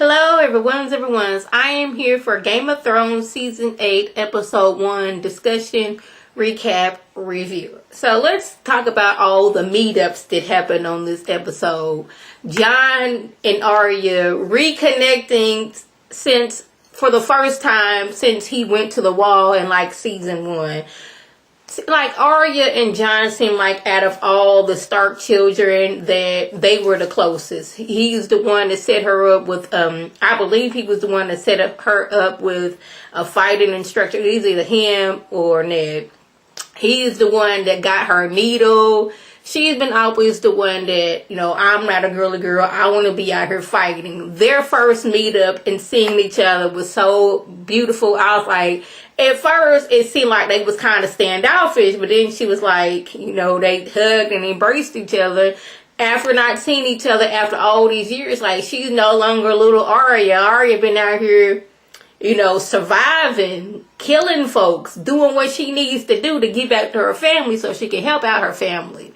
Hello everyone's. I am here for Game of Thrones Season 8, Episode 1 discussion, recap, review. So let's talk about all the meetups that happened on this episode. Jon and Arya reconnecting for the first time since he went to the wall in like Season 1. Like Arya and Jon seem like out of all the Stark children that they were the closest. He's the one that set her up with I believe he was the one that set her up with a fighting instructor. It's either him or Ned. He's the one that got her needle. She's been always the one that, I'm not a girly girl. I want to be out here fighting. Their first meetup and seeing each other was so beautiful. I was like, at first it seemed like they was kind of standoffish, but then she was like, they hugged and embraced each other after not seeing each other after all these years. Like, she's no longer little Arya. Arya been out here, surviving, killing folks, doing what she needs to do to get back to her family so she can help out her family.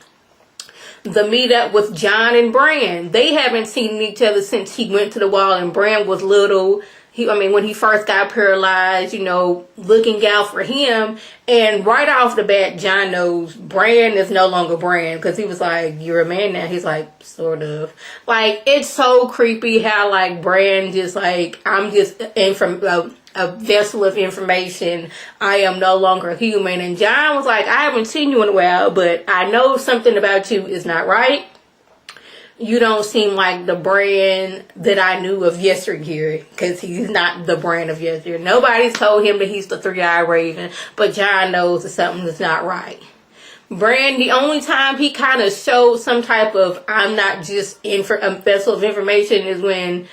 The meetup with Jon and Bran. They haven't seen each other since he went to the wall and Bran was little. When he first got paralyzed, looking out for him. And right off the bat, Jon knows Bran is no longer Bran. Because he was like, you're a man now. He's like, sort of. Like, it's so creepy how, like, Bran just like, I'm just a vessel of information. I am no longer human. And Jon was like, I haven't seen you in a while, but I know something about you is not right. You don't seem like the Bran that I knew of yesteryear, because he's not the Bran of yesteryear. Nobody's told him that he's the three-eyed raven, but Jon knows that something is not right. Bran, the only time he kind of showed some type of I'm not just a vessel of information is when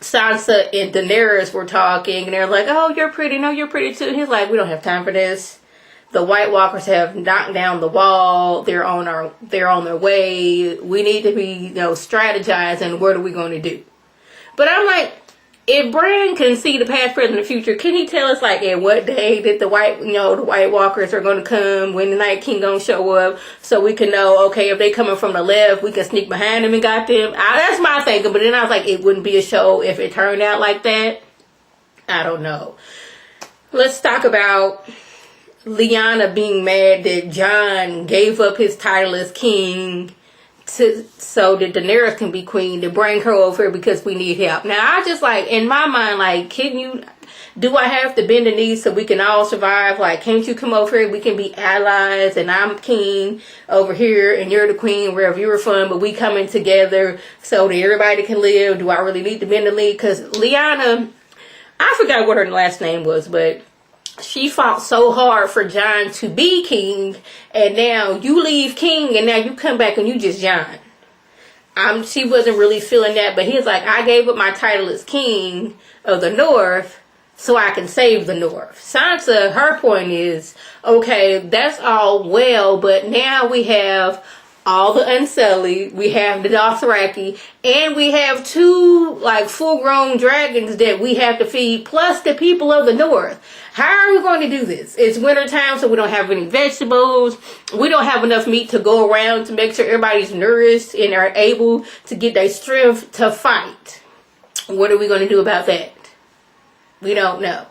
Sansa and Daenerys were talking, and they're like, oh, you're pretty. No, you're pretty too. He's like, we don't have time for this. The White Walkers have knocked down the wall. They're on their way. We need to be, strategizing. What are we going to do? But I'm like, if Bran can see the past, present, and future, can he tell us like at what day that the White Walkers are going to come, when the Night King gonna show up, so we can know, okay, if they coming from the left, we can sneak behind them and got them. That's my thinking. But then I was like, it wouldn't be a show if it turned out like that. I don't know. Let's talk about Lyanna being mad that Jon gave up his title as king so that Daenerys can be queen, to bring her over here because we need help. Now, I just like, in my mind, like, do I have to bend the knee so we can all survive? Like, can't you come over here? We can be allies, and I'm king over here, and you're the queen wherever you're from, but we coming together so that everybody can live. Do I really need to bend the knee? Because Lyanna, I forgot what her last name was, but she fought so hard for Jon to be king, and now you leave king, and now you come back and you just Jon. She wasn't really feeling that, but he's like, I gave up my title as king of the North so I can save the North. Sansa, her point is, okay, that's all well, but now we have all the Unsullied, we have the Dothraki, and we have two like full-grown dragons that we have to feed, plus the people of the North. How are we going to do this? It's wintertime, so we don't have any vegetables. We don't have enough meat to go around to make sure everybody's nourished and are able to get their strength to fight. What are we going to do about that? We don't know.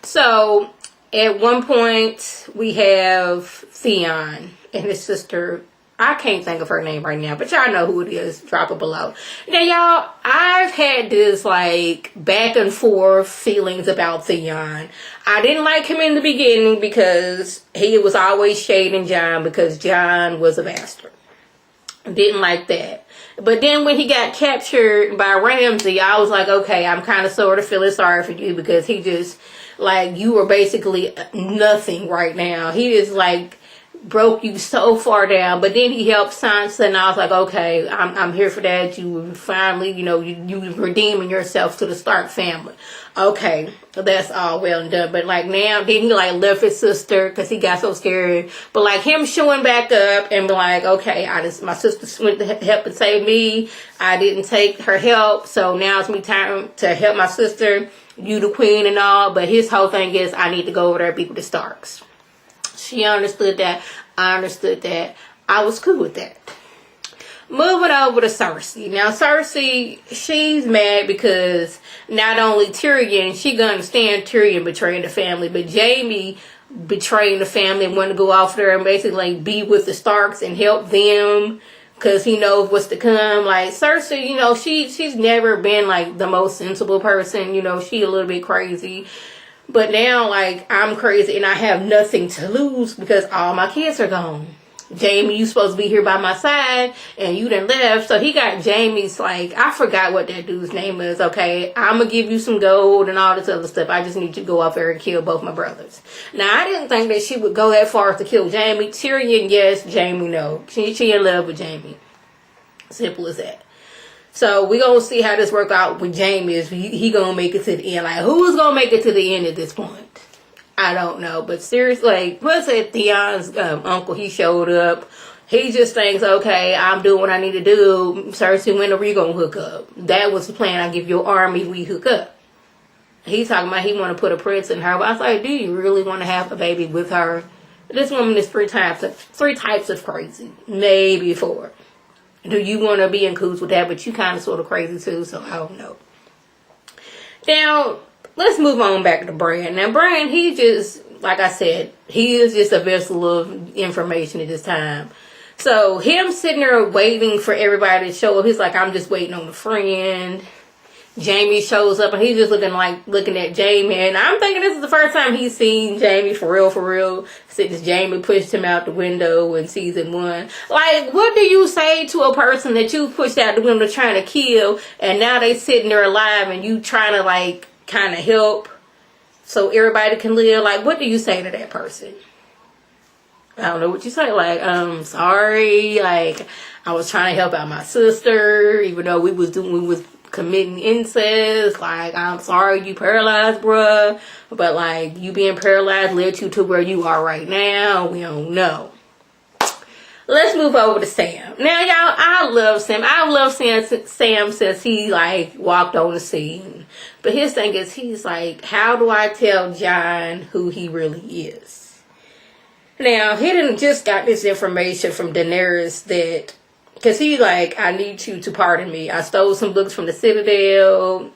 So, at one point, we have Theon and his sister. I can't think of her name right now, but y'all know who it is. Drop it below. Now, y'all, I've had this, like, back and forth feelings about Theon. I didn't like him in the beginning because he was always shading Jon because Jon was a bastard. Didn't like that. But then when he got captured by Ramsay, I was like, okay, I'm kind of sort of feeling sorry for you because he just, like, you were basically nothing right now. He just, like, broke you so far down. But then he helped Sansa, and I was like, okay, I'm here for that. You finally, you redeeming yourself to the Stark family. Okay, that's all well and done. But like now, then he like left his sister because he got so scared. But like him showing back up and be like, okay, my sister went to help and save me. I didn't take her help, so now it's me time to help my sister. You the queen and all. But his whole thing is, I need to go over there and be with the Starks. She understood that. I understood that. I was cool with that. Moving over to Cersei. Now, Cersei, she's mad because not only Tyrion, she gonna understand Tyrion betraying the family, but Jaime betraying the family and wanting to go off there and basically like be with the Starks and help them because he knows what's to come. Like Cersei, you know, she's never been like the most sensible person. You know, she a little bit crazy. But now, like, I'm crazy and I have nothing to lose because all my kids are gone. Jaime, you supposed to be here by my side and you done left. So he got Jaime's, like, I forgot what that dude's name is. Okay, I'm gonna give you some gold and all this other stuff. I just need you to go out there and kill both my brothers. Now, I didn't think that she would go that far to kill Jaime. Tyrion, yes. Jaime, no. She in love with Jaime. Simple as that. So we gonna see how this work out with Jaime. Is he gonna make it to the end? Like, who's gonna make it to the end at this point? I don't know, but seriously, like, what's it? Theon's uncle, he showed up. He just thinks, okay, I'm doing what I need to do. Cersei, when are we gonna hook up? That was the plan. I give you an army, we hook up. He's talking about he want to put a prince in her. But I was like, do you really want to have a baby with her? This woman is three types of crazy, maybe four. Do you want to be in cahoots with that? But you kind of sort of crazy too, so I don't know. Now, let's move on back to Bran. Now, Bran, he just, like I said, he is just a vessel of information at this time. So, him sitting there waiting for everybody to show up, he's like, I'm just waiting on a friend. Jaime shows up, and he's just looking at Jaime, and I'm thinking this is the first time he's seen Jaime for real, since Jaime pushed him out the window in season 1. Like, what do you say to a person that you pushed out the window trying to kill, and now they sitting there alive, and you trying to, like, kind of help so everybody can live? Like, what do you say to that person? I don't know what you say. Like, sorry, like, I was trying to help out my sister, even though we was committing incest. Like, I'm sorry you paralyzed, bruh, but like, you being paralyzed led you to where you are right now. We don't know. Let's move over to Sam. Now, y'all, I love Sam. I love Sam since he, like, walked on the scene. But his thing is, he's like, how do I tell Jon who he really is? Now, he didn't just got this information from Daenerys that, because he like, I need you to pardon me. I stole some books from the Citadel,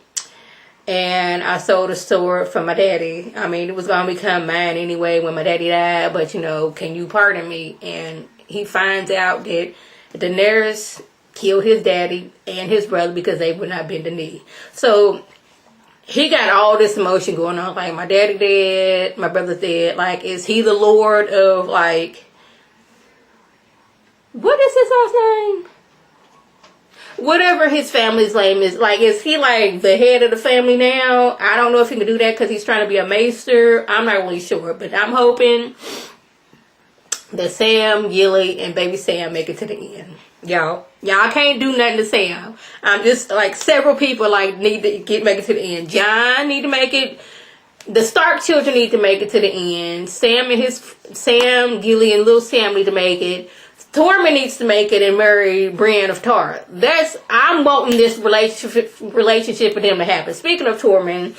and I sold a sword for my daddy. I mean, it was going to become mine anyway when my daddy died, but, you know, can you pardon me? And he finds out that Daenerys killed his daddy and his brother because they would not bend the knee. So he got all this emotion going on. Like, my daddy dead, my brother's dead. Like, is he the lord of, like, what is his last name? Whatever his family's name is. Like, is he like the head of the family now? I don't know if he can do that because he's trying to be a maester. I'm not really sure, but I'm hoping that Sam, Gilly, and baby Sam make it to the end. Y'all can't do nothing to Sam. I'm just like, several people like need to make it to the end. Jon need to make it. The Stark children need to make it to the end. Sam, Gilly, and little Sam need to make it. Tormund needs to make it and marry Brienne of Tarth. I'm wanting this relationship with them to happen. Speaking of Tormund,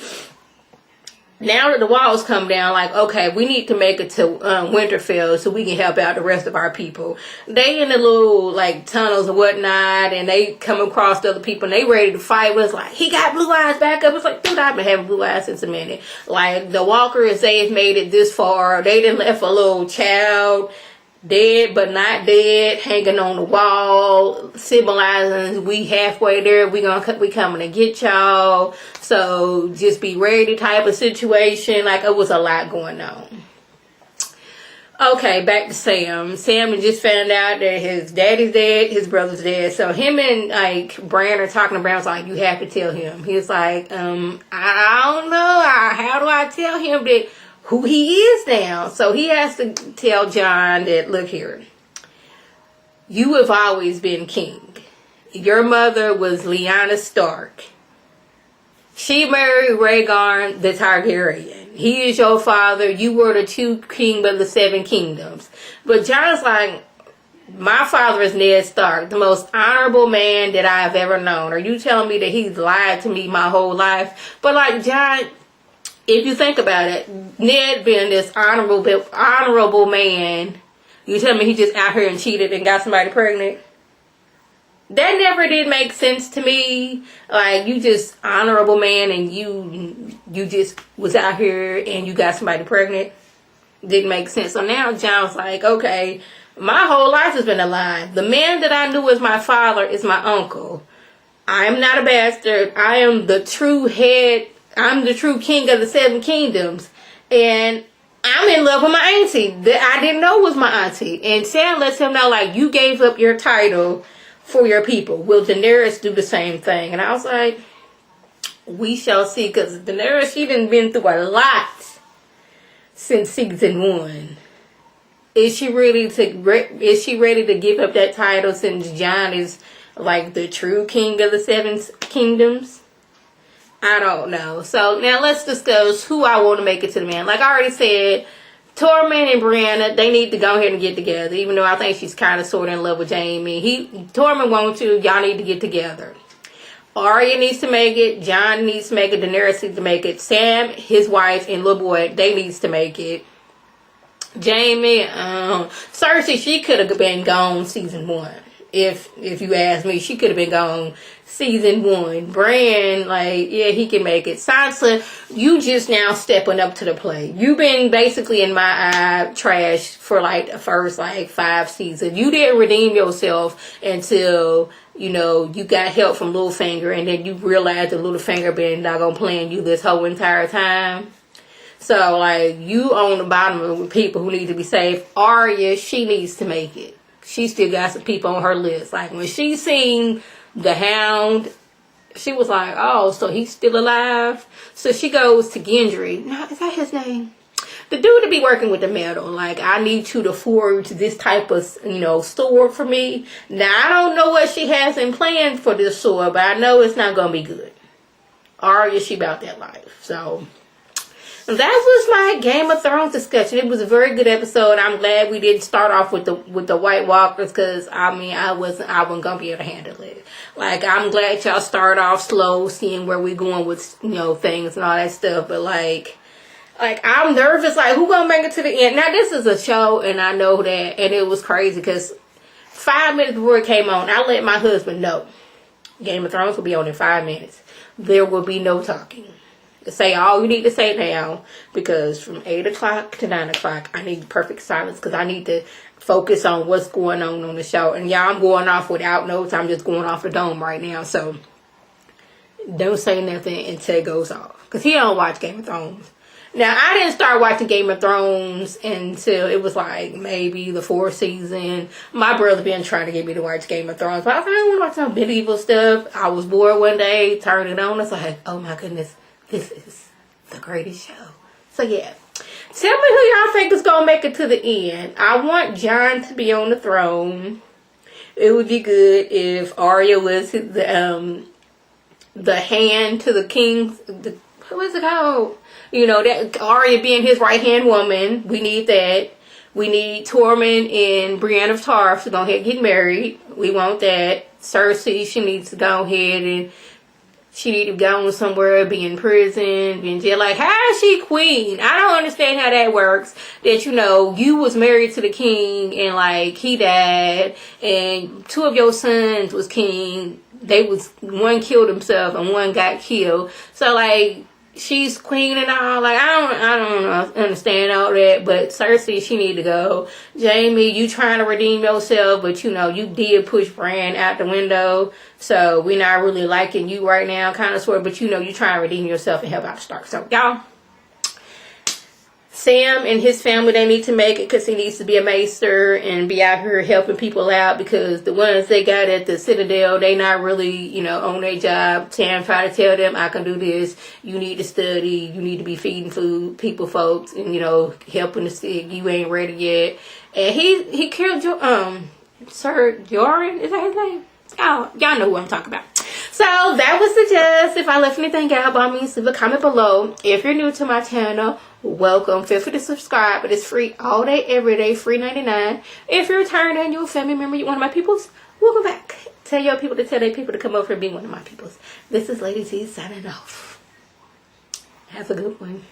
now that the walls come down, like, okay, we need to make it to Winterfell so we can help out the rest of our people. They in the little, like, tunnels and whatnot, and they come across the other people, and they ready to fight. But it's like, he got blue eyes back up. It's like, dude, I've been having blue eyes since a minute. Like, the Walkers, they have made it this far. They done left a little child dead but not dead hanging on the wall, symbolizing we halfway there. We coming to get y'all, so just be ready type of situation. Like, it was a lot going on. Okay, back to Sam. Sam just found out that his daddy's dead, his brother's dead. So him and like Bran are talking to Bran. Like, you have to tell him. He's like, I don't know. How do I tell him that who he is now? So he has to tell Jon that, look here, you have always been king. Your mother was Lyanna Stark. She married Rhaegar the Targaryen. He is your father. You were the true king of the 7 kingdoms. But Jon's like, my father is Ned Stark, the most honorable man that I've ever known. Are you telling me that he's lied to me my whole life? But like, Jon, if you think about it, Ned being this honorable man, you tell me he just out here and cheated and got somebody pregnant? That never did make sense to me. Like, you just honorable man and you just was out here and you got somebody pregnant. Didn't make sense. So now John's like, okay, my whole life has been a lie. The man that I knew as my father is my uncle. I am not a bastard. I am the true head. I'm the true king of the 7 kingdoms. And I'm in love with my auntie that I didn't know was my auntie. And Sam lets him know, like, you gave up your title for your people. Will Daenerys do the same thing? And I was like, we shall see. Because Daenerys, she done been through a lot since season 1. Is she ready to give up that title since Jon is like the true king of the 7 kingdoms? I don't know. So now let's discuss who I want to make it to the man. Like I already said, Tormund and Brianna, they need to go ahead and get together. Even though I think she's kind of sort of in love with Jaime. Tormund wants to. Y'all need to get together. Arya needs to make it. Jon needs to make it. Daenerys needs to make it. Sam, his wife, and little boy, they needs to make it. Jaime, Cersei, she could have been gone season 1. If you ask me, she could have been gone season 1. Bran, like, yeah, he can make it. Sansa, you just now stepping up to the plate. You've been basically in my eye trash for like the first like 5 seasons. You didn't redeem yourself until, you know, you got help from Littlefinger, and then you realized that Littlefinger been doggone playing you this whole entire time. So, like, you on the bottom of people who need to be saved. Arya, she needs to make it. She still got some people on her list. Like, when she seen the Hound, she was like, oh, so he's still alive? So she goes to Gendry. Now, is that his name? The dude to be working with the metal. Like, I need you to forge this type of, you know, sword for me. Now, I don't know what she has in plan for this sword, but I know it's not going to be good. Arya, she about that life. So that was my Game of Thrones discussion. It was a very good episode. I'm glad we didn't start off with the White Walkers, because I mean I wasn't gonna be able to handle it. Like, I'm glad y'all start off slow, seeing where we going with, you know, things and all that stuff. But like I'm nervous. Like, who gonna make it to the end? Now this is a show, and I know that, and it was crazy because 5 minutes before it came on, I let my husband know Game of Thrones will be on in 5 minutes. There will be no talking. Say all you need to say now, because from 8 o'clock to 9 o'clock, I need perfect silence, because I need to focus on what's going on the show. And yeah, I'm going off without notes. I'm just going off the dome right now. So don't say nothing until it goes off, because he don't watch Game of Thrones. Now, I didn't start watching Game of Thrones until it was like maybe the 4th season. My brother been trying to get me to watch Game of Thrones, but I was like, I don't want to watch some medieval stuff. I was bored one day, turned it on. It's like, oh my goodness, this is the greatest show. So yeah, tell me who y'all think is gonna make it to the end. I want Jon to be on the throne. It would be good if Arya was the hand to the king. What is it called? You know, that Arya being his right hand woman. We need that. We need Tormund and Brienne of Tarth to go ahead and get married. We want that. Cersei, she needs to go ahead and she need to go somewhere, be in prison, be in jail. Like, how is she queen? I don't understand how that works. That, you know, you was married to the king and, like, he died, and 2 of your sons was king. One killed himself and one got killed. So, like, she's queen and all. Like, I don't understand all that. But Cersei, she need to go. Jaime, you trying to redeem yourself, but you know, you did push Bran out the window. So we're not really liking you right now, kind of sort of. But you know, you trying to redeem yourself and help out the Stark. So y'all, Sam and his family, they need to make it, because he needs to be a maester and be out here helping people out, because the ones they got at the Citadel, they not really, you know, on their job. Sam try to tell them, I can do this. You need to study. You need to be feeding food, folks, and, you know, helping the sick. You ain't ready yet. And he killed Sir Jorah. Is that his name? Oh, y'all know who I'm talking about. So that was the gist. If I left anything out, by me, leave a comment below. If you're new to my channel, welcome. Feel free to subscribe, but it's free all day, every day, free 99. If you're retired and you're a family member, you're one of my peoples, welcome back. Tell your people to tell their people to come over and be one of my peoples. This is Lady T signing off. Have a good one.